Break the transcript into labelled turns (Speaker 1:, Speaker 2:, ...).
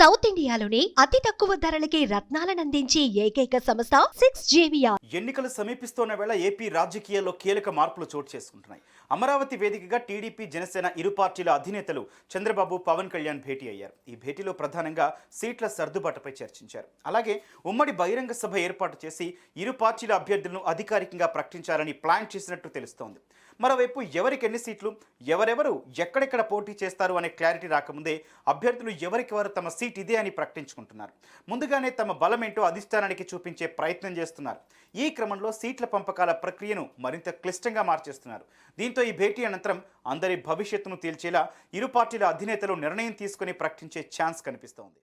Speaker 1: South ఇండియాలోనే అతి తక్కువ ధరలకి రత్నాలనందించే ఏకైక సంస్థ 6JVR.
Speaker 2: ఎన్నికలు సమీపిస్తున్న వేళ ఏపీ రాజకీయాల్లో కీలక మార్పులు చోటు చేసుకుంటున్నాయి. అమరావతి వేదికగా టీడీపీ, జనసేన ఇరు పార్టీల అధినేతలు చంద్రబాబు, పవన్ కళ్యాణ్ భేటీ అయ్యారు. ఈ భేటీలో ప్రధానంగా సీట్ల సర్దుబాటుపై చర్చించారు. అలాగే ఉమ్మడి బహిరంగ సభ ఏర్పాటు చేసి ఇరు పార్టీల అభ్యర్థులను అధికారికంగా ప్రకటించాలని ప్లాన్ చేసినట్టు తెలుస్తోంది. మరోవైపు ఎవరికి ఎన్ని సీట్లు, ఎవరెవరు ఎక్కడెక్కడ పోటీ చేస్తారు అనే క్లారిటీ రాకముందే అభ్యర్థులు ఎవరికి వారు తమ సీట్ ఇదే అని ప్రకటించుకుంటున్నారు. ముందుగానే తమ బలమేంటో అధిష్టానానికి చూపించే ప్రయత్నం చేస్తున్నారు. ఈ క్రమంలో సీట్ల పంపకాల ప్రక్రియను మరింత క్లిష్టంగా మార్చేస్తున్నారు. దీంతో ఈ భేటీ అనంతరం అందరి భవిష్యత్తును తేల్చేలా ఇరు పార్టీల అధినేతలు నిర్ణయం తీసుకుని ప్రకటించే ఛాన్స్ కనిపిస్తోంది.